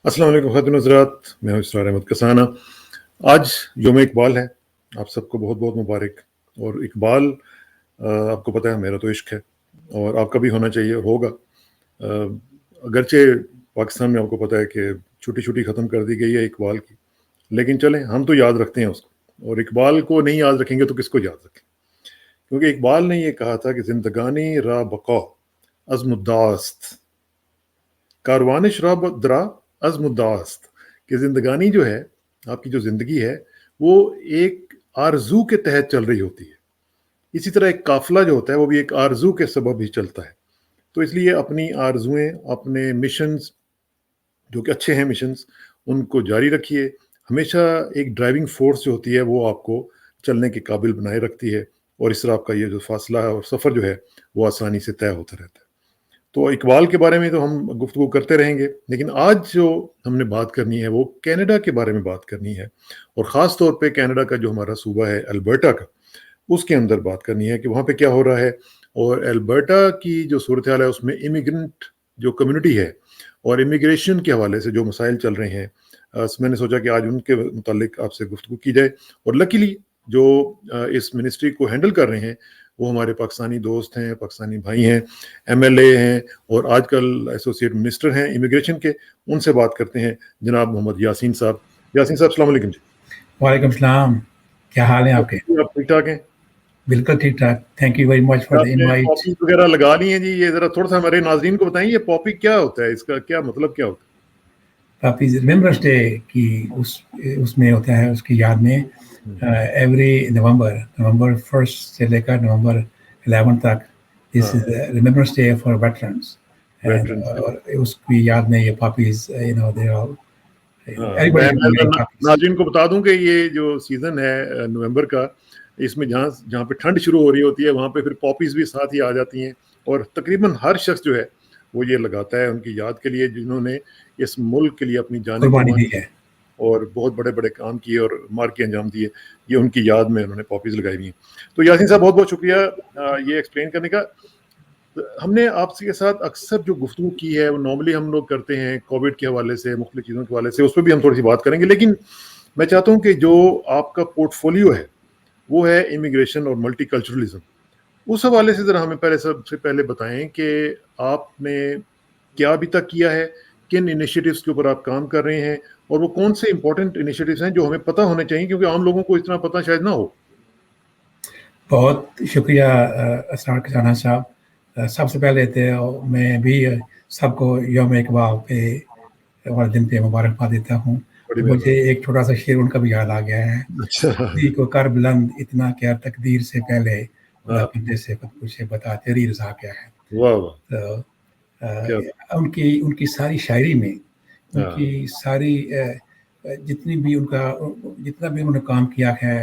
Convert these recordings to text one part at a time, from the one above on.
अस्सलाम वालेकुम ख़ातिन हज़रात, मैं हूँ इसरार अहमद कसाना। आज यौम इकबाल है, आप सबको बहुत बहुत मुबारक। और इकबाल आपको पता है मेरा तो इश्क है और आपका भी होना चाहिए, होगा। अगरचे पाकिस्तान में आपको पता है कि छुट्टी ख़त्म कर दी गई है इकबाल की, लेकिन चलें हम तो याद रखते हैं उसको। और इकबाल को नहीं याद रखेंगे तो किसको याद रखें, क्योंकि इकबाल ने ये कहा था कि ज़िंदगानी रा बक़ा अज़्मुद्दास्त कारवानिश रा दरा अज़्मुद्दास्त, कि ज़िंदगानी जो है, आपकी जो ज़िंदगी है, वो एक आरज़ू के तहत चल रही होती है। इसी तरह एक काफ़िला जो होता है, वो भी एक आरज़ू के सबब ही चलता है। तो इसलिए अपनी आरज़ुएँ, अपने मिशंस जो कि अच्छे हैं मिशंस, उनको जारी रखिए। हमेशा एक ड्राइविंग फ़ोर्स जो होती है, वो आपको चलने के काबिल बनाए रखती है और इस तरह आपका ये जो फ़ासला है और सफ़र जो है, वो आसानी से तय होता रहता है। तो इकबाल के बारे में तो हम गुफ्तगू करते रहेंगे, लेकिन आज जो हमने बात करनी है वो कनाडा के बारे में बात करनी है। और ख़ास तौर पे कनाडा का जो हमारा सूबा है अल्बर्टा का, उसके अंदर बात करनी है कि वहाँ पे क्या हो रहा है। और अल्बर्टा की जो सूरत हाल है उसमें इमिग्रेंट जो कम्युनिटी है और इमिग्रेशन के हवाले से जो मसाइल चल रहे हैं, मैंने सोचा कि आज उनके मुतालिक आपसे गुफ्तगू की जाए। और लकीली जो इस मिनिस्ट्री को हैंडल कर रहे हैं वो हमारे पाकिस्तानी दोस्त हैं, पाकिस्तानी भाई हैं, एमएलए हैं और आजकल एसोसिएट मिनिस्टर हैं इमिग्रेशन के। उनसे बात करते हैं, जनाब मोहम्मद यासीन साहब। यासीन साहब अस्सलाम वालेकुम जी। वालेकुम सलाम, क्या हाल है आपके? आप ठीक ठाक हैं? बिल्कुल ठीक ठाक। Thank you very much for the आपने इनवाइट। पॉपी वगैरह लगा ली हैं जी, ये जरा थोड़ा सा हमारे नाजरीन को बताएं, ये पॉपी क्या होता है, इसका क्या मतलब क्या होता काफी रिमेम्बरेंस डे की उसमें होता है, उसकी याद में एवरी नवंबर 1 से लेकर नवंबर 11 तक this is remembrance day for veterans. है? एंड वेटरन उसकी याद में ये पॉपीज दे ऑल मैं एवरीबॉडी पॉपीज। नाज़रीन को बता दूं कि ये जो सीज़न है नवंबर का, इसमें जहाँ जहाँ पे ठंड शुरू हो रही होती है वहाँ पे फिर पॉपीज़ भी साथ ही आ जाती हैं। और तकरीबन हर शख्स जो है वो ये लगाता है उनकी याद के लिए, जिन्होंने इस मुल्क के लिए अपनी जानें कुर्बानी कुर्बान दी की है। और बहुत बड़े-बड़े काम किए और मार के अंजाम दिए। ये उनकी याद में उन्होंने पॉपीज़ लगाई हुई हैं। तो यासीन साहब बहुत-बहुत शुक्रिया ये एक्सप्लेन करने का। हमने आपसे के साथ अक्सर जो गुफ्तगू की है वो नॉर्मली हम लोग करते हैं कोविड के हवाले से, मुख्तलिफ चीज़ों के हवाले से, उस पर भी हम थोड़ी सी बात करेंगे। लेकिन मैं चाहता हूँ कि जो आपका पोर्टफोलियो है वो है इमिग्रेशन और मल्टीकल्चरलिज्म। उस हवाले से ज़रा हमें पहले सबसे पहले बताएं कि आपने क्या अभी तक किया है, किन इनिशिएटिव्स के ऊपर आप काम कर रहे हैं और वो कौन से इंपॉर्टेंट इनिशिएटिव्स हैं जो हमें पता होने चाहिए, क्योंकि आम लोगों को इतना पता शायद ना हो। बहुत शुक्रिया असरार खजाना साहब। सबसे पहले तो मैं भी सबको यौम इकबाल पे वाले दिन पे मुबारकबाद देता हूँ। बड़ी मुझे मेहरबानी। एक छोटा सा शेर उनका भी याद आ गया है। अच्छा। तकदीर को कर बुलंद इतना क्या, तकदीर से पहले खुदा हाँ, बंदे से खुद पूछे बता तेरी रज़ा क्या है। वाह वाह, तो क्या। उनकी उनकी सारी शायरी में, हाँ, उनकी सारी जितनी भी उनका जितना भी उन्होंने काम किया है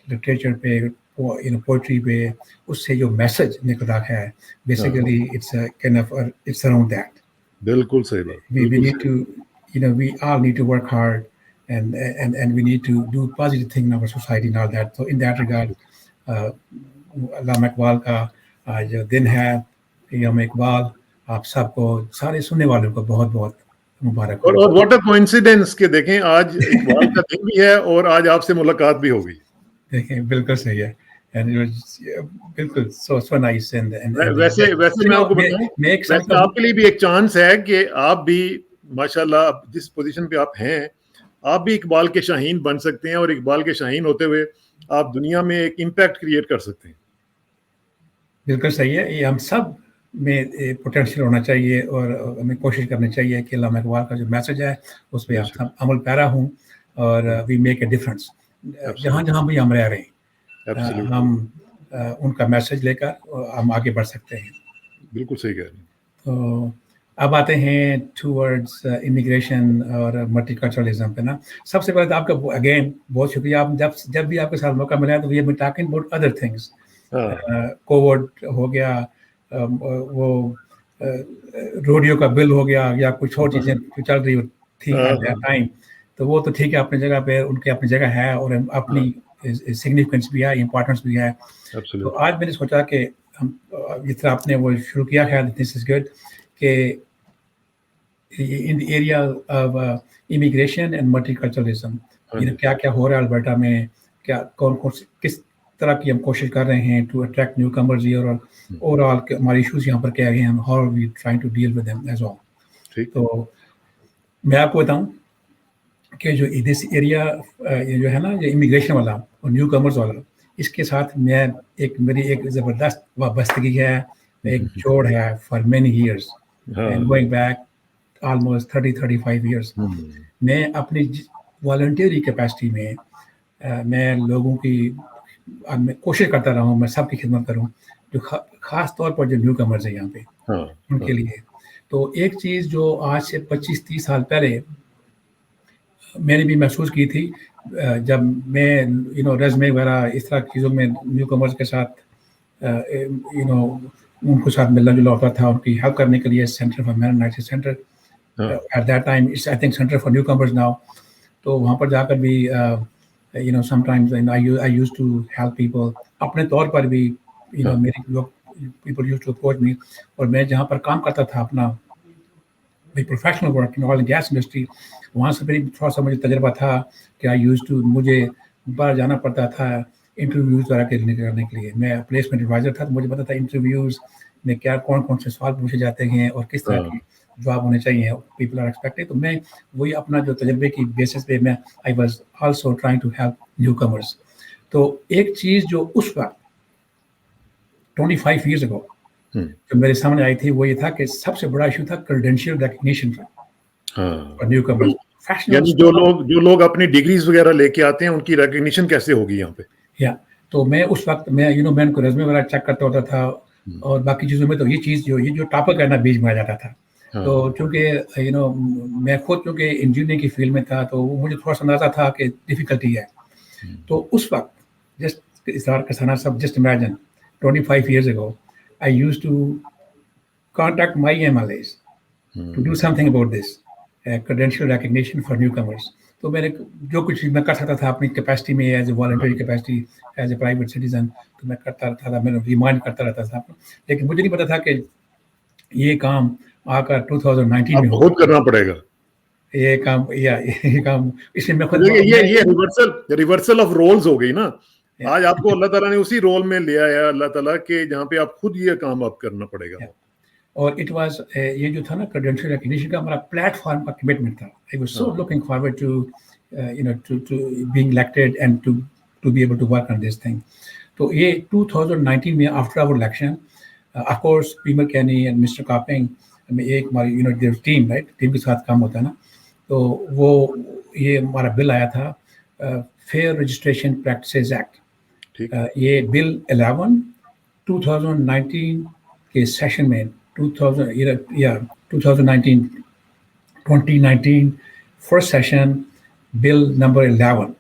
लिटरेचर पे, पोइट्री पे, उससे जो मैसेज निकला है हाँ, basically it's kind of its around that बिल्कुल सही बात, we बिल्कुल need सही। to, we all need to work hard, and we need to do positive thing in our society and all that. So in that regard, uh, अल्लामा इकबाल का जो दिन है, यौम इकबाल, आप सबको, सारे सुनने वालों को बहुत बहुत मुबारक हो। और व्हाट अ कोइंसिडेंस कि देखें आज इकबाल का दिन भी है और आज आपसे मुलाकात भी हो गई। देखें बिल्कुल सही है। एंड बिल्कुल सो सो नाइस एंड वैसे वैसे मैं आपको बताऊं, मैं एक समझता वैसे हूँ। आपके लिए भी एक चांस है कि आप भी माशाल्लाह अब जिस पोजीशन पे आप हैं, आप भी इकबाल के शाहीन बन सकते हैं और इकबाल के शाहीन होते हुए आप दुनिया में एक इम्पैक्ट क्रिएट कर सकते हैं। बिल्कुल सही है, ये हम सब में पोटेंशियल होना चाहिए और हमें कोशिश करनी चाहिए कि अल्लामा इकबाल का जो मैसेज है उस पे हम बेशक, सब अमल पैरा हूँ और वी मेक ए डिफरेंस जहाँ एब्सोल्युटली, जहाँ भी हम रह रहे हैं। एब्सोल्युटली, हम उनका मैसेज लेकर हम आगे बढ़ सकते हैं। बिल्कुल सही कह रहे हैं। तो अब आते हैं टूवर्ड्स इमिग्रेशन और मल्टीकल्चरलिज्म पे ना। सबसे पहले तो आपका अगेन बहुत शुक्रिया। आप जब जब भी आपके साथ मौका मिला है तो we have been talking about other things. हाँ, कोविड हो गया, वो रोडियो का बिल हो गया या कुछ और चीज़ें जो चल रही थी हाँ, एट दैट हाँ, टाइम, तो वो तो ठीक है अपनी जगह पे, उनकी अपनी जगह है और हाँ, अपनी सिग्निफिकेंस भी है, इम्पोर्टेंस भी है। तो एब्सोल्युटली, आज मैंने सोचा कि हम जिस तरह आपने वो शुरू किया है, दिस इज गुड, कि in the area of immigration and multiculturalism. हाँ You know, जी क्या क्या हो रहा है अल्बर्टा में, क्या कौन कौन से किस तरह की हम कोशिश कर रहे हैं टू अट्रैक्ट न्यू कमर्स और ओवरऑल हमारे इश्यूज यहाँ पर क्या है, how are we trying to deal with them as all. ठीक तो मैं आपको बताऊं कि जो दिस एरिया ये जो है ना, ये इमिग्रेशन वाला और न्यू कमर्स वाला, इसके साथ मेरी एक ज़बरदस्त वाबस्तगी है, एक जोड़ है for many years and going back almost 30-35 years. मैं अपनी वॉलंटियरी कैपेसिटी में मैं लोगों की मैं कोशिश करता रहा हूँ, मैं सबकी खिदमत करूँ, जो ख़ास तौर पर जो न्यू कमर्स है यहाँ पे, उनके लिए. तो एक चीज़ जो आज से 25-30 साल पहले मैंने भी महसूस की थी, जब मैं रेज़्यूमे वगैरह इस तरह की चीज़ों में न्यू कमर्स के साथ उनको साथ मिलना जुलना होता था, उनकी हेल्प करने के लिए centre for Mennonite centre at that time, it's I think centre for newcomers now. तो वहाँ पर जाकर भी sometimes I used to help people. अपने तौर पर भी मेरे लोग people used to approach me, और मैं जहाँ पर काम करता था अपना professional work in oil and gas industry, वहाँ से भी थोड़ा सा मुझे तजर्बा था कि आई यूज्ड टू, मुझे बाहर जाना पड़ता था इंटरव्यूज़ वगैरह करने के लिए. मैं प्लेसमेंट एडवाइज़र था, तो मुझे पता था इंटरव्यूज़ में क्या कौन कौन से सवाल पूछे जाते हैं और किस तरह के जवाब होने चाहिए, पीपल आर एक्सपेक्टेड. तो मैं वही अपना जो तजर्बे की बेसिस पे मैं I was also trying to help newcomers. तो एक चीज़ जो उस वक्त 25 ईयर्स अगो जो मेरे सामने आई थी, वो ये था कि सबसे बड़ा इशू था क्रेडेंशियल रिकग्निशन का न्यू कमर्स. यानी जो लोग अपनी डिग्रीज वगैरह लेके आते हैं, उनकी रिकग्निशन कैसे होगी यहाँ पे? या तो मैं उस वक्त मैं मैं उनको रेज़्यूमे वगैरह चेक करता होता था, और बाकी चीज़ों में तो ये जो टॉपिक है ना, बीच में आ जाता था. तो चूँकि मैं खुद चूँकि इंजीनियरिंग की फील्ड में था, तो मुझे थोड़ा सा अंदाज़ा था कि डिफ़िकल्टी है. तो उस वक्त जस्ट इज़हार करसाना सब, just imagine 25 years ago, I used to contact my MLAs to do something about this credential recognition for newcomers. तो मैंने जो कुछ मैं कर सकता था अपनी कैपेसिटी में, as a voluntary capacity, as a private citizen, तो मैं करता रहता था, मैंने रिमाइंड करता रहता था. लेकिन मुझे नहीं पता था कि ये काम आकर 2019 में बहुत करना पड़ेगा. ये काम इसलिए मैं खुद ये रिवर्सल ऑफ रोल्स हो गई ना. आज आपको अल्लाह ताला ने उसी रोल में लिया है, अल्लाह ताला के, जहाँ पे आप खुद ये काम आप करना पड़ेगा. और इट वाज ये जो था ना क्रेडेंशियल रिकग्निशन का हमारा प्लेटफॉर्म का कमिटमेंट था. I was so looking forward to being elected and to be able to work on this thing. तो ये 2019 में after our election, of course premier Kenney and mister Copping में एक हमारी टीम, राइट, टीम के साथ काम होता है ना. तो वो ये हमारा बिल आया था, फेयर रजिस्ट्रेशन प्रैक्टिसेस एक्ट. ये बिल 11 2019 के सेशन में 2019 first session, bill number 11.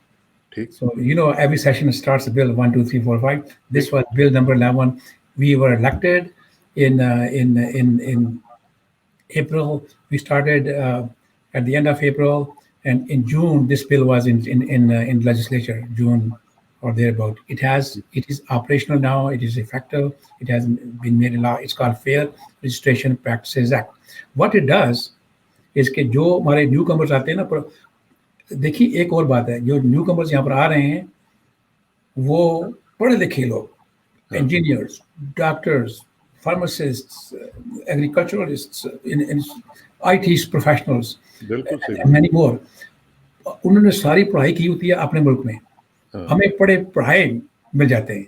So every session starts a bill 1, 2, 3, 4, 5. This was bill number 11. We were elected in April. We started at the end of April, and in June this bill was in legislature, June or thereabout. It is operational now. It is effective. It has been made a law. It's called Fair Registration Practices Act. What it does is कि जो हमारे new commerce आते हैं ना, देखिए एक और बात है, जो न्यू कमर्स यहाँ पर आ रहे हैं वो पढ़े लिखे लोग, engineers, doctors, pharmacists, agriculturalists, IT professionals, many more. उन्होंने सारी पढ़ाई की होती है अपने मुल्क में. हमें पढ़ाए मिल जाते हैं.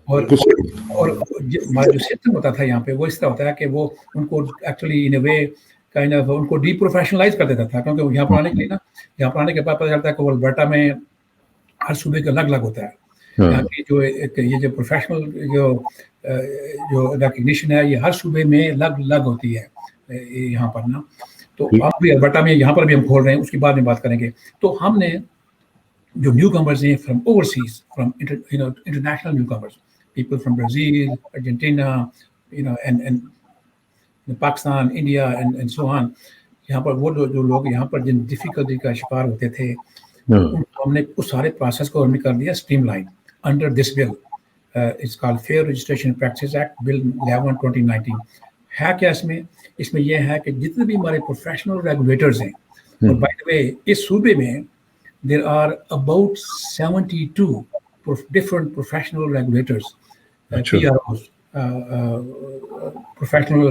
और हमारा जो सिस्टम होता था यहाँ पे, वो इस तरह होता है कि वो उनको actually in A way kind of उनको डीप्रोफेशनलाइज कर देता था. क्योंकि यहाँ पर आने के लिए ना, यहाँ पर आने के बाद पता चलता है कि वो अल्बर्टा में हर सूबे का अलग अलग होता है. यहाँ की ये जो प्रोफेशनल जो रिकग्निशन है, ये हर सूबे में अलग अलग होती है यहाँ पर ना. तो आप भी अल्बर्टा में यहाँ पर भी हम खोल रहे हैं, उसके बाद में बात करेंगे. तो हमने जो न्यू कमर्स हैं from overseas, from international new commerce, people from Brazil, Argentina, and Pakistan, India and so on, यहाँ पर वो जो लोग यहाँ पर जिन डिफिकल्टी का शिकार होते थे, उनको हमने उस सारे प्रोसेस को हमने कर दिया streamline under this bill. It's called fair registration practices act, bill 11 2019. है क्या इसमें यह है कि जितने भी हमारे प्रोफेशनल रेगुलेटर्स हैं, और बाय द वे इस सूबे में there are about 72 different professional regulators, अच्छा PROs, professional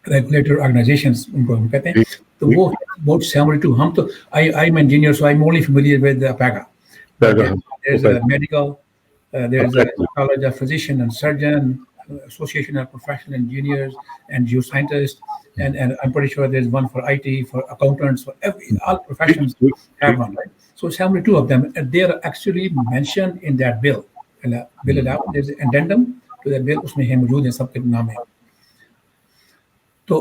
regulator organizations उनको हम कहते हैं. ठीक तो वो about 72. हम तो I'm an engineer, so I'm only familiar with the PAGA. But Pega there's a medical, there's a Exactly. college of physician and surgeon, association of professional engineers and geoscientists, and I'm pretty sure there's one for IT, for accountants, for all professions ठीक have one, right? So 72 of them, and they are actually mentioned in that bill. Bill 11, there's an addendum to that bill, उसमें है मौजूद है, सबके नाम है. तो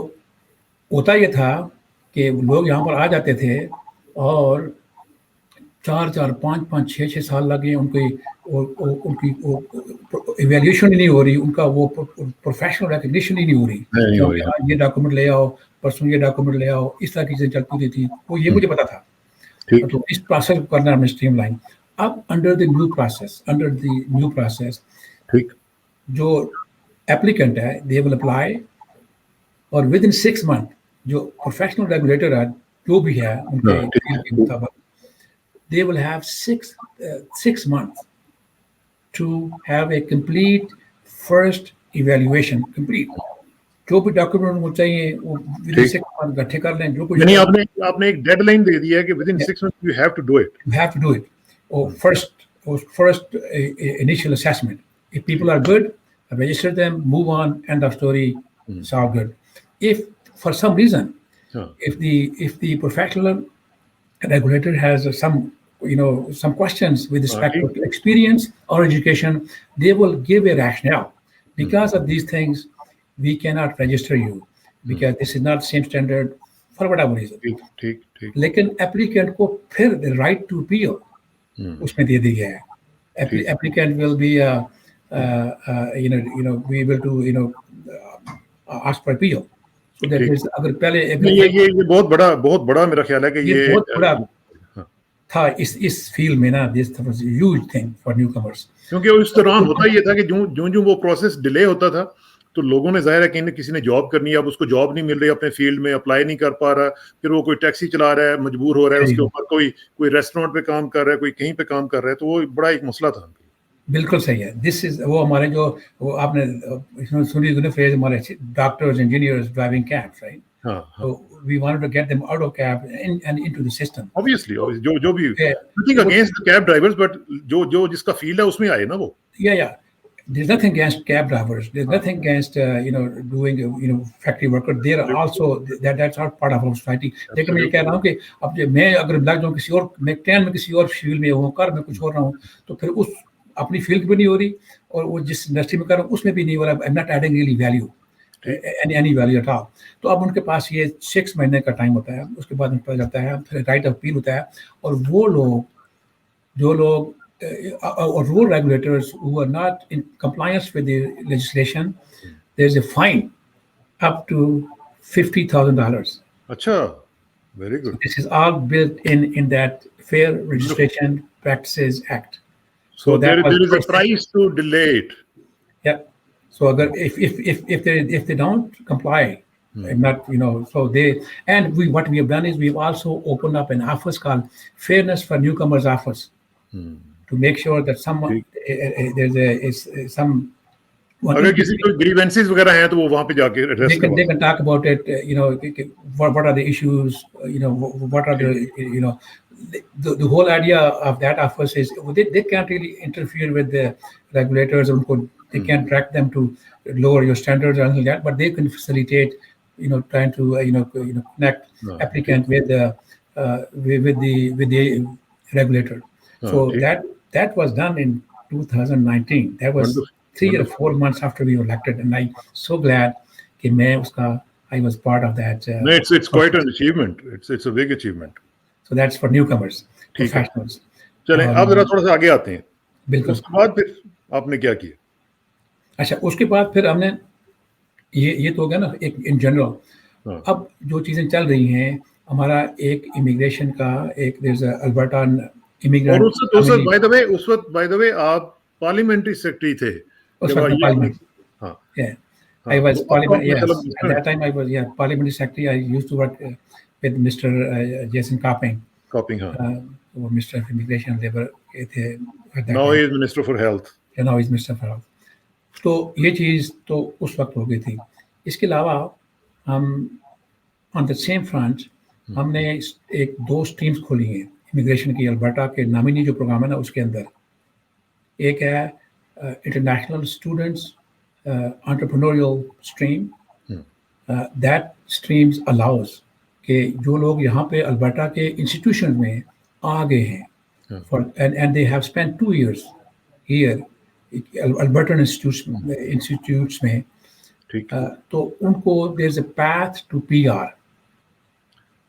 होता ये था कि लोग यहाँ पर आ जाते थे और 4-4, 5-5, 6-6 साल लगे उनकी उनकी इवैल्यूएशन ही नहीं हो रही, उनका वो प्रोफेशनल रिकग्निशन ही नहीं हो रही. नहीं हो रही. ये डॉक्यूमेंट ले आओ, परसों ये डॉक्यूमेंट ले आओ, इस तरह की चीजें चलती थी. वो ये मुझे पता था. ठीक तो इस प्रोसेस को करना हमने स्ट्रीमलाइन. अब अंडर द न्यू प्रोसेस ठीक जो एप्लीकेंट है, दे विल अप्लाई, और विद इन 6 मंथ जो प्रोफेशनल रेगुलेटर है जो भी है उनके field के मुताबिक, they will have 6 months to have a complete first evaluation, complete. जो भी डॉक्यूमेंट उनको चाहिए वो विद इन 6 मंथ इकट्ठे कर लें. जो कुछ यानी आपने एक डेडलाइन दे दिया है कि within 6 months you have to do it. you have to do it. Or first initial assessment. If people are good, register them, move on, end of story. It's all good. If for some reason, if the professional regulator has some questions with respect to experience or education, they will give a rationale. Because of these things, we cannot register you because this is not the same standard for whatever reason. ठीक लेकिन applicant को फिर the right to appeal उसमें दे दिया है. Applicant will be we will do ask for appeal. So that is, अगर पहले ये बहुत बड़ा मेरा ख्याल है कि ये बहुत बड़ा था इस फील्ड में ना. This was a huge thing for newcomers. क्योंकि उस दौरान होता ये था कि जो वो प्रोसेस डिले होता था तो लोगों ने जाहिर है कि किसी ने जॉब करनी है, अब उसको जॉब नहीं मिल रही, अपने फील्ड में अप्लाई नहीं कर पा रहा, फिर वो कोई टैक्सी चला रहा है, मजबूर हो रहा है, उसके ऊपर कोई रेस्टोरेंट पे काम कर रहा है, कोई कहीं पे काम कर रहा है, तो वो बड़ा एक मसला था. बिल्कुल सही है. दिस इज वो हमारे जो वो आपने इसमें सुनी होगी फ्रेज, हमारे doctors, engineers driving cabs, right? So we wanted to get them out of cab and into the system. Obviously, जो भी nothing against the cab drivers, but जो जिसका फील्ड है उसमें आए ना वो. Yeah. There's nothing against cab drivers. There's nothing against doing factory worker. They're also that's all part of our society. लेकिन मैं ये कह रहा हूँ कि अब मैं अगर लग जाऊँ किसी और, मैं ट्रेन में किसी और फील्ड में हूँ, कर मैं कुछ और रहा हूँ, तो फिर उस अपनी फील्ड भी नहीं हो रही और वो जिस इंडस्ट्री में कर रहा हूँ उसमें भी नहीं हो रहा. I'm not adding really value, any value at all. तो अब उनके पास ये 6 महीने का टाइम होता है. उसके बाद उनको पता जाता है, फिर राइट ऑफ अपील होता है, और वो लोग जो लोग or rule regulators who are not in compliance with the legislation, there's a fine up to $50,000. Acha, very good. So this is all built in that Fair Registration Practices Act. So there is a price to delay it. Yeah. So agar if they don't comply, not so what we have done is we've also opened up an office called Fairness for Newcomers Office. To make sure that there's some. अगर किसी को grievances वगैरह हैं तो वो वहाँ पे जाके address करवा. They can talk about it. What are the issues? What are the whole idea of that office is they can't really interfere with the regulators. They can't track them to lower your standards or anything like that. But they can facilitate, trying to connect applicant with the regulator. So that was done in 2019. That was 3 or 4 months after we were elected, and I'm so glad that I was part of that. No, it's quite an achievement. It's a big achievement. So that's for newcomers, professionals. चलें, अब जरा थोड़ा सा आगे आते हैं. बिल्कुल. उसके बाद फिर आपने क्या किया? अच्छा, उसके बाद फिर हमने ये तो हो गया ना एक इन जनरल. अब जो चीजें चल रही हैं, हमारा एक इमिग्रेशन का एक अल्बर्टा इमिग्रेंट. और उस वक्त बाय द वे आप पार्लियामेंट्री सेक्रेटरी थे. हाँ. I was तो parliament. आपका Yes, मतलब at इसमें that time I was parliamentary secretary. I used to work with Mr. Jason Copping, कॉपिंग, हाँ. वो Minister of Immigration and Labor थे at that now time. He is minister for health. And now he's Minister for Health. तो ये चीज़ तो उस वक्त हो गई थी. इसके अलावा हम ऑन द सेम फ्रंट हमने एक 2 स्ट्रीम्स खोली हैं इमिग्रेशन की. अल्बर्टा के नामिनी जो प्रोग्राम है ना उसके अंदर एक है international students entrepreneurial stream. That streams allows कि जो लोग यहाँ पे अल्बर्टा के इंस्टीट्यूशन में आ गए हैं for and they have spent 2 years here Albertan institutes में, ठीक तो उनको there is a path to PR.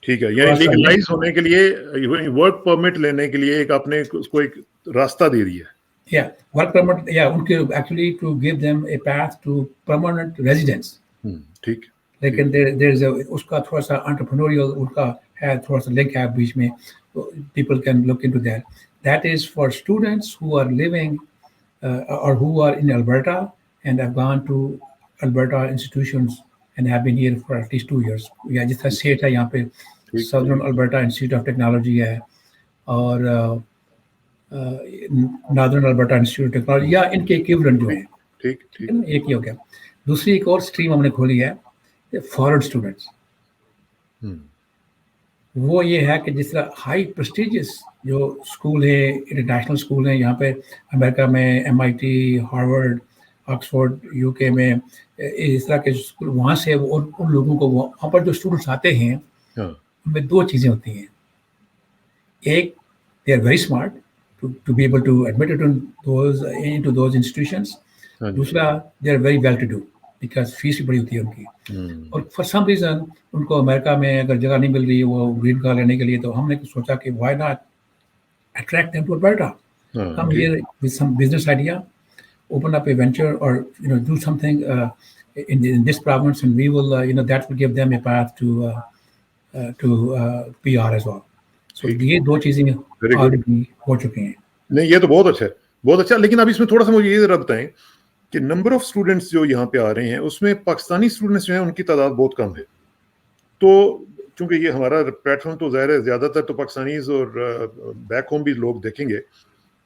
ठीक है, यानी लीगलाइज होने के लिए वर्क परमिट लेने के लिए एक आपने उसको एक रास्ता दे दिया. या वर्क परमिट या उनके actually to give them a path to permanent residence. ठीक. लेकिन देयर इज उसका थोड़ा सा एंटरप्रेन्योरियल उनका है, थोड़ा सा लिंक है बीच में. People can look into that. That is for students who are living or who are in Alberta and have gone to Alberta institutions and have been here for at least 2 years. या जिस तरह set है यहाँ पे Southern Alberta Institute of Technology है और Northern Alberta Institute of Technology या इनके इक्विवेलेंट जो हैं. ठीक. एक ही हो गया. दूसरी एक और स्ट्रीम हमने खोली है फॉरेन स्टूडेंट्स. वो ये है कि जिस तरह हाई प्रेस्टिजियस जो स्कूल है, इंटरनेशनल स्कूल हैं यहाँ पे अमेरिका में, MIT, हार्वर्ड, ऑक्सफोर्ड, UK में, इस तरह के स्कूल, वहाँ से उन लोगों को वहाँ पर जो स्टूडेंट्स आते हैं उनमें 2 चीज़ें होती हैं. एक, they are very smart to be able to admitted into those institutions. दूसरा, they are very well to do because fees भी बड़ी होती है उनकी. और फॉर सम रीज़न उनको अमेरिका में अगर जगह नहीं मिल रही है वो ग्रीन कार्ड लेने के लिए, तो हमने सोचा कि why not attract them to Alberta. Come here with some business idea, open up a venture, or do something in this province, and we will that will give them a path to PR as well. So ये 2 चीजें already हो चुकी हैं. नहीं, ये तो बहुत अच्छा है, बहुत अच्छा. लेकिन अब इसमें थोड़ा सा मुझे ये जरा बताएं कि नंबर ऑफ स्टूडेंट्स जो यहाँ पे आ रहे हैं उसमें पाकिस्तानी स्टूडेंट्स जो हैं उनकी तादाद बहुत कम है. तो चूंकि ये हमारा प्लेटफॉर्म तो ज़ाहिर है ज़्यादातर तो पाकिस्तानीज़ और बैक होम भी लोग देखेंगे,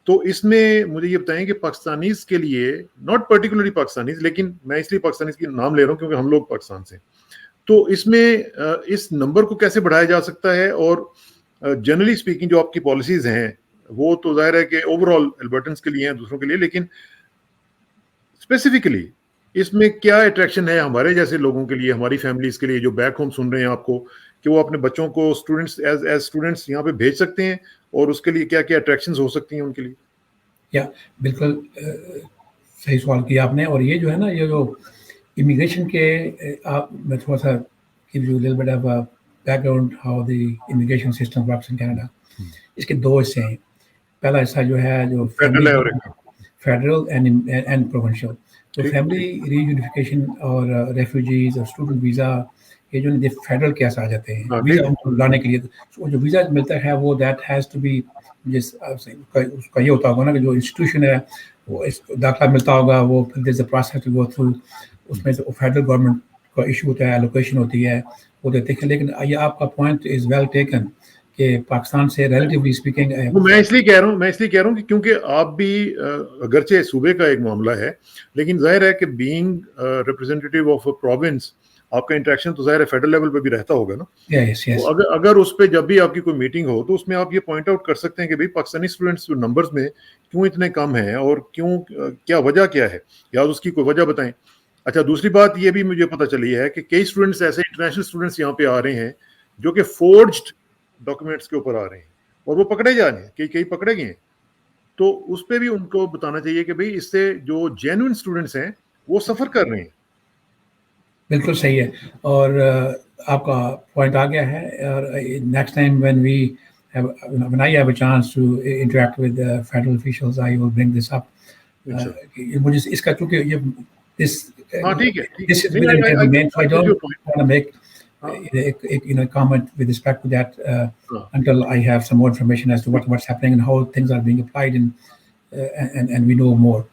तो इसमें मुझे ये बताएं कि पाकिस्तानीज़ के लिए, नॉट पर्टिकुलरली पाकिस्तानीज़, लेकिन मैं इसलिए पाकिस्तानीज़ की नाम ले रहा हूँ क्योंकि हम लोग पाकिस्तान से, तो इसमें इस नंबर को कैसे बढ़ाया जा सकता है? और जनरली स्पीकिंग जो आपकी पॉलिसीज़ हैं वो तो ज़ाहिर है कि ओवरऑल अल्बर्टन्स के लिए हैं, दूसरों के लिए, लेकिन स्पेसिफिकली इसमें क्या अट्रैक्शन है हमारे जैसे लोगों के लिए, हमारी फैमिलीज़ के लिए जो बैक होम सुन रहे हैं आपको, कि वो अपने बच्चों को स्टूडेंट्स एज स्टूडेंट्स यहाँ पे भेज सकते हैं, और उसके लिए क्या क्या अट्रैक्शंस हो सकती हैं उनके लिए? या बिल्कुल सही सवाल किया आपने. और ये जो है ना, ये जो इमिग्रेशन के मैं थोड़ा सा give you little bit of background how the immigration system works in Canada. इसके 2 हिस्से हैं. पहला हिस्सा जो है जो फेडरल एंड प्रोविंशियल. तो फैमिली रीयूनिफिकेशन और रेफ्यूजीज और स्टूडेंट वीज़ा, ये जो फेडरल केस आ जाते हैं वीज़ा उनको लाने के लिए, तो जो वीज़ा मिलता है वो दैट हैज़ टू बी, उसका ये होता होगा ना कि जो इंस्टीट्यूशन है वो दाखिला मिलता होगा, वो फिर there is a process to go through, उसमें से फेडरल गवर्नमेंट का इशू होता है, एलोकेशन होती है, वो देते हैं. लेकिन ये आपका पॉइंट इज़ वेल टेकन कि पाकिस्तान से रिलेटिवली स्पीकिंग, मैं इसलिए कह रहा हूँ कि क्योंकि आप भी अगरचे सूबे का एक मामला है, लेकिन जाहिर है कि being representative of a province आपका इंटरेक्शन तो जाहिर है फेडरल लेवल पे भी रहता होगा ना. yes. तो अगर उस पे जब भी आपकी कोई मीटिंग हो तो उसमें आप ये पॉइंट आउट कर सकते हैं कि भाई पाकिस्तानी स्टूडेंट्स नंबर्स में क्यों इतने कम हैं और क्यों, क्या वजह क्या है, या उसकी कोई वजह बताएं. अच्छा, दूसरी बात ये भी मुझे पता चली है कि कई स्टूडेंट्स ऐसे इंटरनेशनल स्टूडेंट्स यहाँ पे आ रहे हैं जो कि फोर्ज्ड डॉक्यूमेंट्स के ऊपर आ रहे हैं और वो पकड़े जा रहे हैं, कई पकड़े गए हैं. तो उस पर भी उनको बताना चाहिए कि भाई इससे जो जेन्युइन स्टूडेंट्स हैं वो सफ़र कर रहे हैं. बिल्कुल सही है. और आपका पॉइंट आ गया है. और next time when I have a chance to interact with federal officials, I will bring this up. मुझे इसका चूंकि ये this is within my domain, so I don't want to make a comment with respect to that until I have some more information as to what's happening and how things are being applied and we know more.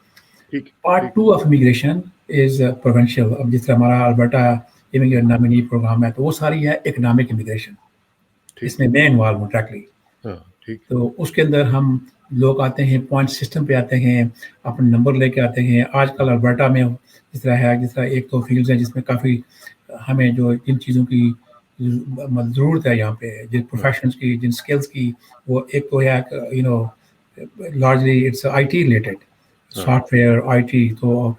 Part 2 of immigration is provincial. अब जिस तरह हमारा Alberta immigrant nominee programme है, तो वो सारी है economic immigration, ठीक इसमें मैं इन्वॉल्व हूँ डायरेक्टली। हाँ ठीक तो उसके अंदर हम लोग आते हैं, पॉइंट सिस्टम पे आते हैं, अपने नंबर लेके आते हैं। आजकल अल्बर्टा में जिस तरह है, जिस तरह एक तो फील्ड्स हैं जिसमें काफ़ी हमें जो जिन चीज़ों की ज़रूरत है यहाँ पे, जिन प्रोफेशंस की, जिन स्किल्स की, वो एक तो है you know largely it's IT related, हाँ सॉफ्टवेयर आईटी। तो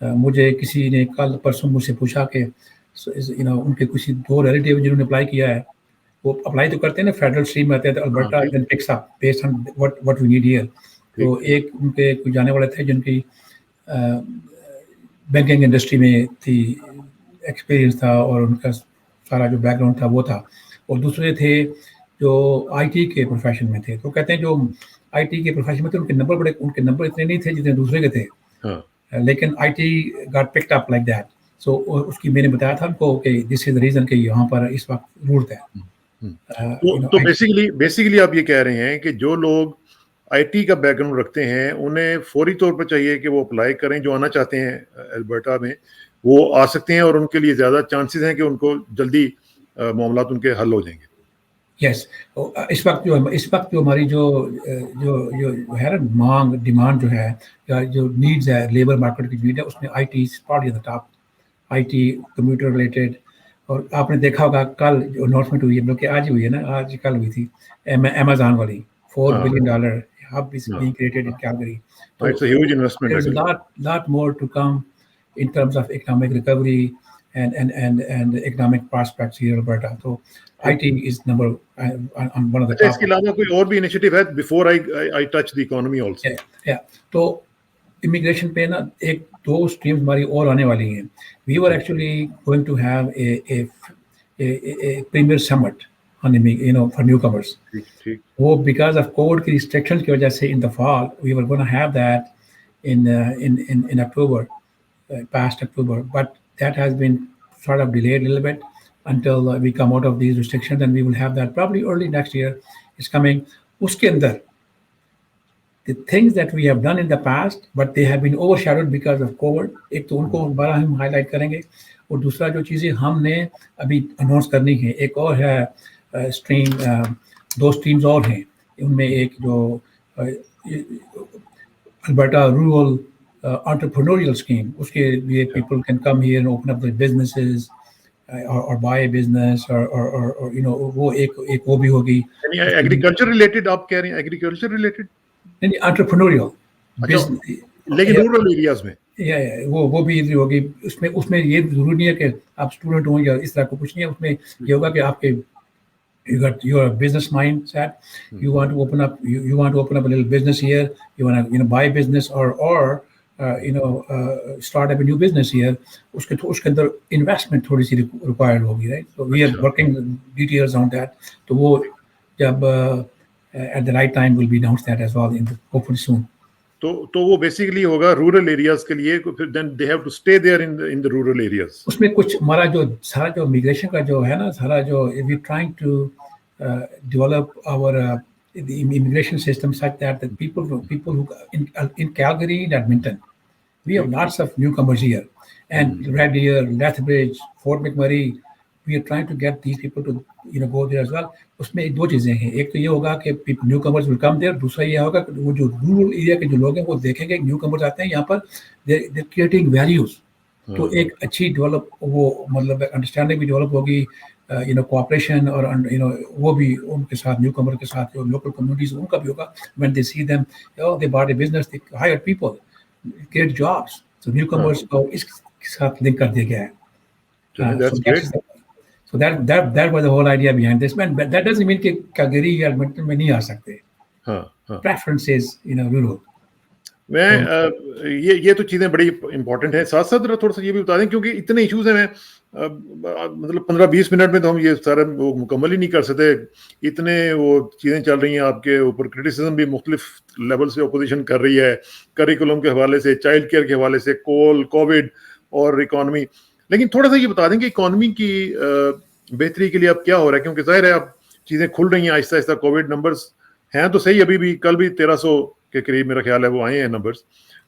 मुझे किसी ने कल परसों मुझसे पूछा कि उनके कुछ दो रिलेटिव जिन्होंने अप्लाई किया है, वो अप्लाई तो करते हैं ना, फेडरल स्ट्रीम में आते हैं, तो हाँ अल्बर्टा ठीक then picks up based on what we need here. तो ठीक एक उनके कुछ जाने वाले थे जिनकी बैंकिंग इंडस्ट्री में थी, एक्सपीरियंस था और उनका सारा जो बैकग्राउंड था वो था, और दूसरे थे जो आईटी के प्रोफेशन में थे। तो कहते हैं जो आईटी के प्रोफेशन में थे उनके नंबर इतने नहीं थे जितने दूसरे के थे, हाँ लेकिन it got picked up like that. So उसकी मैंने बताया था उनको कि दिस इज द रीजन कि यहाँ पर इस वक्त जरूरत है। तो बेसिकली आप ये कह रहे हैं कि जो लोग आईटी का बैकग्राउंड रखते हैं उन्हें फौरी तौर पर चाहिए कि वो अप्लाई करें, जो आना चाहते हैं अल्बर्टा में वो आ सकते हैं, और उनके लिए ज़्यादा चांसेस हैं कि उनको जल्दी मामला उनके हल हो जाएंगे। यस, इस वक्त जो हमारी जो जो जो है ना मांग डिमांड जो है, या जो नीड्स है, लेबर मार्केट की नीड है, उसमें IT spot the top, IT computer related. और आपने देखा होगा कल जो अनाउंसमेंट हुई है, बल्कि आज ही हुई है ना, आज कल हुई थी, अमेजॉन वाली $4 हाँ billion hub is हाँ being created in Calgary. हाँ, So it's a huge investment there's a actually. lot more to come in terms of economic recovery and economic prospects here in Alberta. So ठीक। IT is on one of the अच्छा, top. इसके अलावा कोई और भी initiative है before I touch the economy also? Yeah, yeah. तो immigration पे ना एक दो स्ट्रीम्स हमारी और आने वाली हैं। We were actually going to have a premier summit on for newcomers. ठीक ठीक वो बिकॉज ऑफ कोविड की रिस्ट्रिक्शंस की वजह से in the fall we were gonna have that in October, past October, but that has been sort of delayed a little bit until we come out of these restrictions, and we will have that probably early next year. It's coming. उसके अंदर the things that we have done in the past, but they have been overshadowed because of COVID. एक तो उनको दोबारा हम highlight करेंगे, और दूसरा जो चीज़ें हमने अभी अनाउंस करनी है, एक और है स्ट्रीम, दो स्ट्रीम्स और हैं उनमें। एक जो Alberta Rural Entrepreneurial Scheme, उसके लिए people can come here and open up their businesses or buy a business or वो एक वो भी होगी। यानी एग्रीकल्चर रिलेटेड आप कह रहे हैं? Agriculture related? नहीं, entrepreneurial अच्छा, business, लेकिन रूरल एरियाज में? या वो भी इजी होगी। उसमें ये जरूरी नहीं है कि आप स्टूडेंट हो या इस तरह का कुछ नहीं है। उसमें ये होगा कि आपके you got your business mindset, you want to open up you want to open up a little business here, you want to buy a business or start up a new business here, उसके अंदर investment थोड़ी सी required होगी, right? So we are working details on that. तो वो जब at the right time will be announced that as well, hopefully soon. तो वो basically होगा रूरल एरियाज के लिए, फिर then they have to stay there in the rural areas. उसमें कुछ हमारा जो सारा जो मिग्रेशन का जो है ना, सारा जो we trying to develop our the immigration system such that the people who in Calgary and Edmonton, we have lots of newcomers here, and Red Deer, Lethbridge, Fort McMurray, we are trying to get these people to go there as well. उसमें दो चीजें हैं, एक तो ये होगा कि newcomers will come there, दूसरा ये होगा कि वो जो रूरल एरिया के जो लोग हैं वो देखेंगे न्यूकमर्स आते हैं यहाँ पर, दे क्रिएटिंग वैल्यूज। तो एक अच्छी डेवलप वो मतलब अंडरस्टैंडिंग भी डेवलप होगी, कोऑपरेशन, और वो भी उनके साथ न्यूकमर के साथ जो लोकल कम्युनिटीज उनका भी होगा। When they see them, they bought A business, they hire people, create jobs. तो न्यूकमर्स को इसके साथ लिंक कर दिया गया है। That's great. So that was the whole idea behind this. Man, but that doesn't mean कि कैलगरी या एडमंटन में नहीं आ सकते। Preference is rural. मैं ये तो चीज़ें बड़ी इंपॉर्टेंट हैं। साथ साथ थोड़ा सा ये भी बता दें, क्योंकि इतने इश्यूज हैं, मतलब 15-20 मिनट में तो हम ये सारा वो मुकम्मल ही नहीं कर सकते। इतने वो चीज़ें चल रही हैं, आपके ऊपर क्रिटिसिज्म भी मुख्तलिफ लेवल से अपोजिशन कर रही है, करिकुलम के हवाले से, चाइल्ड केयर के हवाले से, कोविड और इकॉनमी। लेकिन थोड़ा सा ये बता दें कि इकॉनमी की बेहतरी के लिए अब क्या हो रहा है, क्योंकि जाहिर है अब चीज़ें खुल रही हैं आहिस्ता आहिस्ता। कोविड नंबर्स हैं तो सही, अभी भी कल भी 1300 के करीब मेरा ख्याल है वो आए हैं नंबर्स।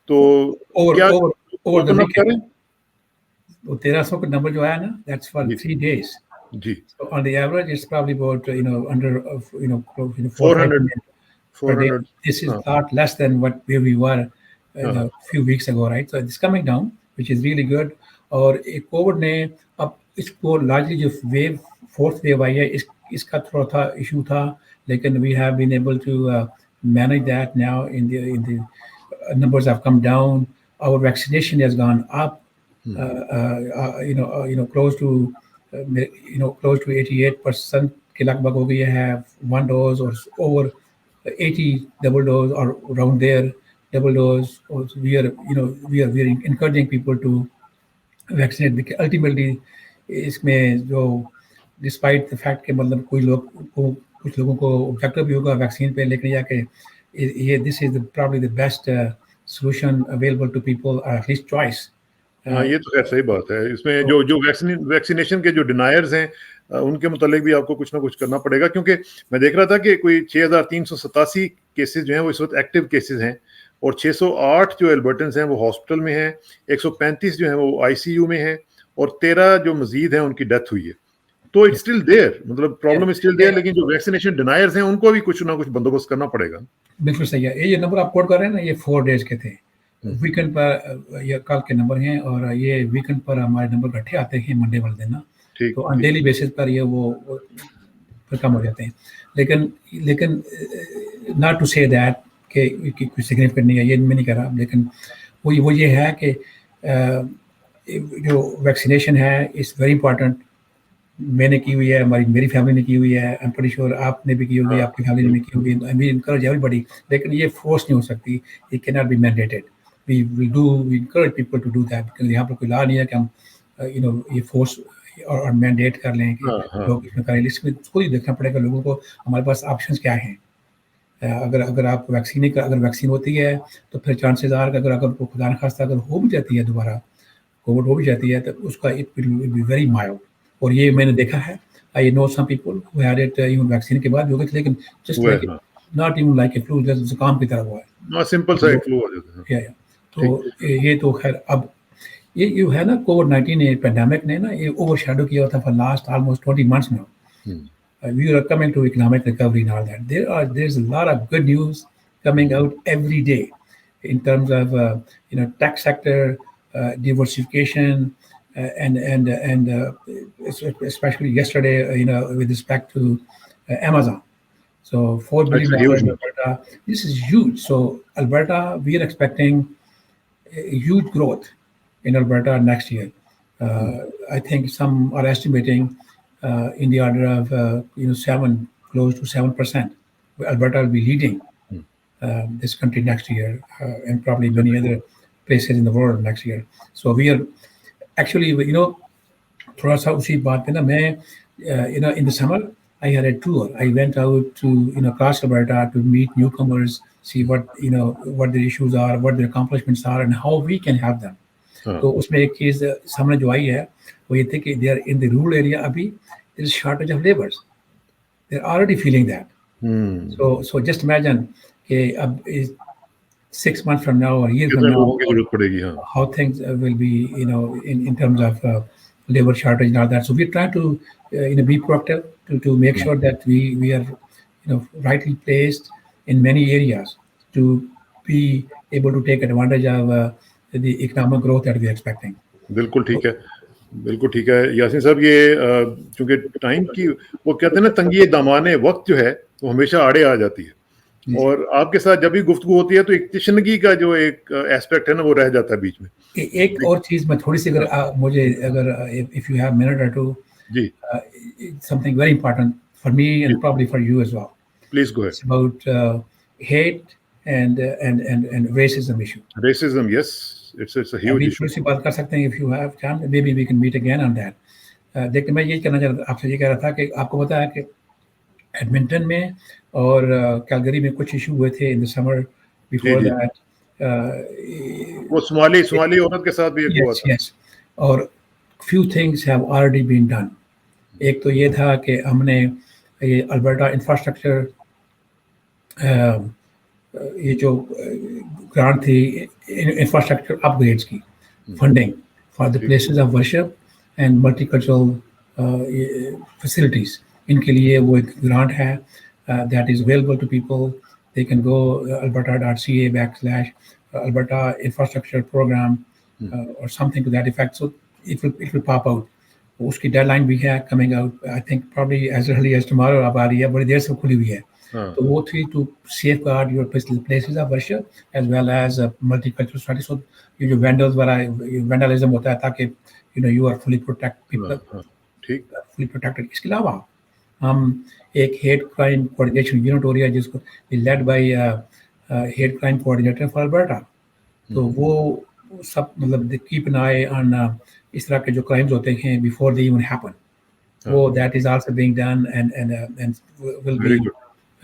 तो क्या ओपन अप करें? वो 1300 का नंबर जो आया ना, that's for ji 3 days. Ji So on the average, it's probably about under 4 or 5 400 million per day. 400 This is हाँ a lot less than what where we were हाँ a few weeks ago, right? So it's coming down, which is really good. और एक Covid ने अब इसको largely जो wave fourth wave आई है इसका थोड़ा था इशू था, लेकिन we have been able to manage that now. In the numbers have come down. Our vaccination has gone up. Close to close to 88% के लगभग हो गई है one dose or over 80 double dose or around there double dose. Or we are we are encouraging people to vaccinate because ultimately इसमें जो despite the fact के मतलब कुछ लोगों को ऑब्जेक्टिव भी होगा वैक्सीन पे, लेकिन यह कि ये this is probably the best solution available to people, at least choice. हाँ ये तो खैर सही बात है. इसमें तो जो वैक्सीनेशन के जो डिनायर्स हैं उनके मुतालिक भी आपको कुछ ना कुछ करना पड़ेगा, क्योंकि मैं देख रहा था कि कोई 6387 केसेस जो हैं वो इस वक्त एक्टिव केसेस हैं और 608 जो एल्बर्टन्स हैं वो हॉस्पिटल में हैं, 135 जो हैं वो आईसीयू में हैं और 13 जो मजीद हैं उनकी डेथ हुई है. तो इट्स स्टिल देयर, मतलब प्रॉब्लम इज स्टिल देयर, लेकिन जो वैक्सीनेशन डिनायर्स हैं उनको भी कुछ ना कुछ बंदोबस्त करना पड़ेगा. बिल्कुल सही है. ये नंबर आप कोट कर रहे हैं ना, ये 4 डेज के थे. वीकेंड पर ये कल के नंबर हैं और ये वीकेंड पर हमारे नंबर इकट्ठे आते हैं मंडे वाले दिन ना, तो ऑन डेली बेसिस पर ये वो फिर कम हो जाते हैं. लेकिन नॉट टू से दैट कि कुछ सिग्निफिकेंट नहीं है, ये मैं नहीं कह रहा, लेकिन वो ये है कि जो वैक्सीनेशन है इज़ वेरी इंपॉर्टेंट. मैंने की हुई है, मेरी फैमिली ने की हुई है, आई एम प्रीटी श्योर आपने भी की होगी, आपकी फैमिली ने की होगी. वी इनकरेज एवरीबॉडी, लेकिन ये फोर्स नहीं हो सकती, it can not be mandated. We encourage people to do that, because यहाँ पर कोई लॉ नहीं है कि हम ये फोर्स और मैंडेट कर लें कि लोग इसमें करें. इसमें खुद ही देखना पड़ेगा लोगों को हमारे पास ऑप्शंस क्या हैं. अगर आप अगर वैक्सीन होती है तो फिर चांसेस आर अगर खुदा न खास्ता अगर हो भी जाती है दोबारा कोविड हो भी जाती है तो उसका it will be very mild. और ये मैंने देखा है, I know some people who had it even vaccine के बाद हो गए थे, लेकिन just like not even like a flu, just जुकाम की तरह हुआ है, ना सिंपल सा एक फ्लू हो जाता है. तो ये तो खैर अब ये है ना कोविड-19 पेंडेमिक ने ना ये ओवरशैडो किया था for last almost 20 months now. We are coming to economic recovery and all that. There's a lot of good news coming out every day in terms of tech sector diversification and especially yesterday with respect to Amazon. So $4 billion in Alberta. This is huge. So Alberta, we are expecting a huge growth in Alberta next year. I think some are estimating in the order of close to 7%. Alberta will be leading this country next year, and probably many other places in the world next year. So we are actually, थोड़ा सा उसी बात पे ना मैं in the summer I had a tour. I went out to across Alberta to meet newcomers, see what what their issues are, what their accomplishments are, and how we can help them. तो उसमें एक चीज सामने जो आई है वो ये थी कि they are in the rural area अभी there is shortage of laborers. They're already feeling that. So just imagine कि अब 6 months from now or a year from now how things will be in terms of labor shortage and all that. So we're trying to be proactive to make sure that we are rightly placed in many areas to be able to take advantage of the economic growth that we are expecting. बिल्कुल ठीक है, बिल्कुल ठीक है यासीन साहब. ये चूंकि time की वो कहते हैं ना तंगी दामाने वक्त जो है वो हमेशा आड़े आ जाती है, और आपके साथ जब भी गुफ्तगू होती है तो एक तशनगी का जो एक एस्पेक्ट है ना वो रह जाता है बीच में. एक और चीज मैं थोड़ी सी अगर if you have minute or two, ji, something very important for me and probably for you as well. Please go ahead. It's about hate and racism issue. Racism, yes, it's a huge issue. थोड़ी सी बात कर सकते हैं if you have time, maybe we can meet again on that. देखिए मैं आपसे ये कह रहा था कि आपको पता है कि एडमिंटन में और कैलगरी में कुछ इशू हुए थे in the summer before that. वो सोमाली औरत के साथ भी एक हुआ था. और few things have already been done. एक तो ये था कि हमने ये अल्बर्टा इंफ्रास्ट्रक्चर ये जो ग्रांट थी इंफ्रास्ट्रक्चर अपग्रेड्स की फंडिंग for the ठीक। places of worship and multicultural facilities. इनके लिए वो एक grant है that is available to people. They can go alberta.ca/Alberta infrastructure program or something to that effect. So it will pop out. उसकी deadline भी है coming out. I think probably as early as tomorrow अब आ रही है, बड़ी देर से खुली हुई है. तो वो थी to safeguard your places of worship as well as multicultural society. So ये जो vandalism होता है ताकि you are fully protected. ठीक। fully protected. इसके अलावा हम एक हेट क्राइम कोऑर्डिनेशन यूनिट हो रही है जिसको led by hate crime coordinator for Alberta. तो वो सब मतलब कीप एन आई ऑन इस तरह के जो क्राइम्स होते हैं बिफोर दे इवन हैपन. वो that is also being done and will be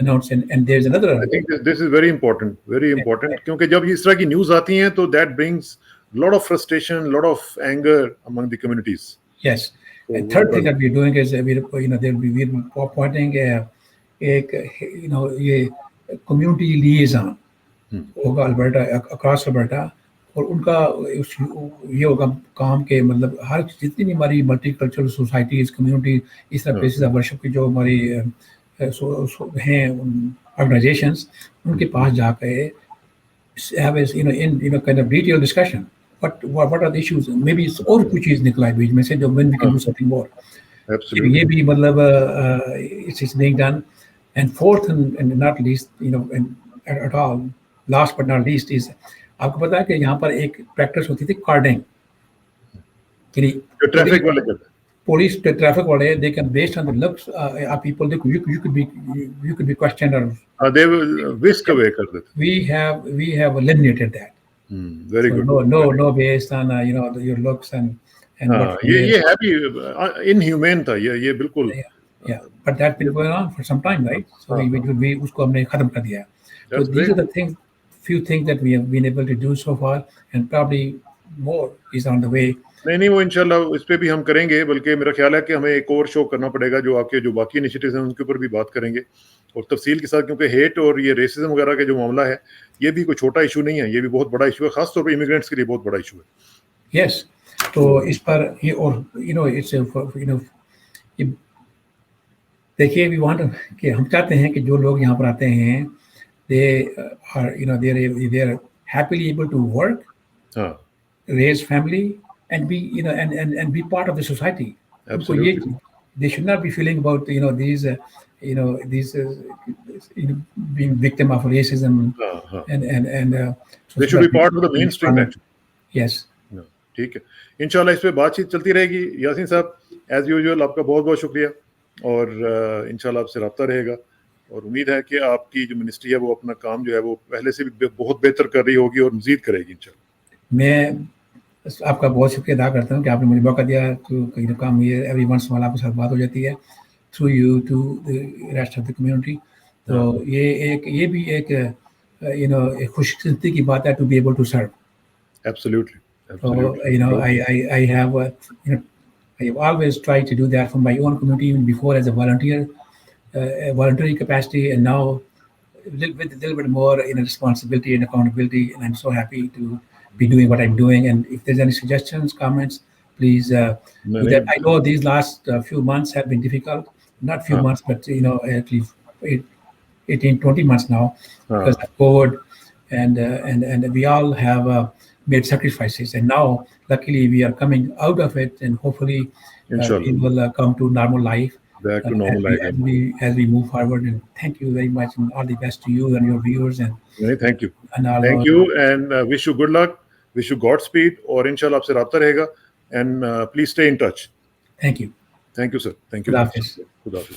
announced and there's another. I think this is very important क्योंकि जब इस तरह की न्यूज़ आती हैं तो that brings lot of frustration, lot of anger among the communities. Yes. And third thing that we're doing is we're appointing ये community liaison होगा Alberta across Alberta और उनका ये होगा काम के मतलब हर जितनी भी हमारी मल्टीकल्चरल सोसाइटीज कम्युनिटी इस तरह प्लेसेस ऑफ वर्शिप की जो हमारी हैं ऑर्गेनाइजेशंस उनके पास जाके have a kind of detailed discussion. What are the issues? Maybe it's और कुछ चीज निकला है बीच में से जो when we can do something more. Absolutely. ये भी मतलब it's being done. And fourth and not least, and at all, last but not least is आपको पता है कि यहाँ पर एक प्रैक्टिस होती थी कार्डिंग. ट्रैफिक वाले करते हैं. Police traffic वाले they can based on the looks of people you could be questioned or they will whisk away कर देते. We have eliminated that. Very so good. No based on your looks and what ये है भी inhumane था ये बिल्कुल. Yeah, but that's been going on for some time, right? So we उसको हमने खत्म कर दिया. So these are the few things that we have been able to do so far, and probably more is on the way. नहीं वो इंशाल्लाह इस पे भी हम करेंगे, बल्कि मेरा ख्याल है कि हमें एक और शो करना पड़ेगा जो आपके जो बाकी इनिशिएटिव्स हैं उनके ऊपर भी बात करेंगे और तफसील के साथ, क्योंकि हेट और ये रेसिज्म वगैरह का जो मामला है ये भी कोई छोटा इशू नहीं है, ये भी बहुत बड़ा इशू है, खास तौर पे इमिग्रेंट्स के लिए बहुत बड़ा इशू है. Yes, तो इस पर ये और it's देखिए we want कि हम चाहते हैं कि जो लोग यहाँ पर आते हैं they are happily able to work, raise family and be and be part of the society. Absolutely. They should not be feeling about these being victim of racism and they should be part of the mainstream actually. Yes. ठीक है, इंशाल्लाह इस पे बातचीत चलती रहेगी. यासीन साहब as usual आपका बहुत बहुत शुक्रिया और इंशाल्लाह आपसे रब्ता रहेगा और उम्मीद है कि आपकी जो मिनिस्ट्री है वो अपना काम जो है वो पहले से भी बहुत बेहतर कर रही होगी और मजीद करेगी इंशाल्लाह. मैं आपका बहुत शुक्रिया अदा करता हूँ कि आपने मुझे मौका दिया तो काम ये एवरी वंस वाला आपके साथ बात हो जाती है through you to the rest of the community. तो ये भी एक एक खुशकिस्मती की बात है to be able to serve. Absolutely. I have always tried to do that for my own community, even before as a volunteer, voluntary capacity, and now with a little bit more responsibility and accountability. And I'm so happy to be doing what I'm doing. And if there's any suggestions, comments, please do that. I know these last few months have been difficult. Not few months, but at least 18, 20 months now because of COVID, and we all have made sacrifices, and now luckily we are coming out of it, and hopefully it will come to normal life. Back to normal life as we move forward. And thank you very much, and all the best to you and your viewers. And thank you. Thank you, and wish you good luck. Wish you Godspeed. और इंशाल्लाह आपसे राब्ता रहेगा. And please stay in touch. Thank you. Thank you, sir. Thank you. Khuda Hafiz. Khuda Hafiz.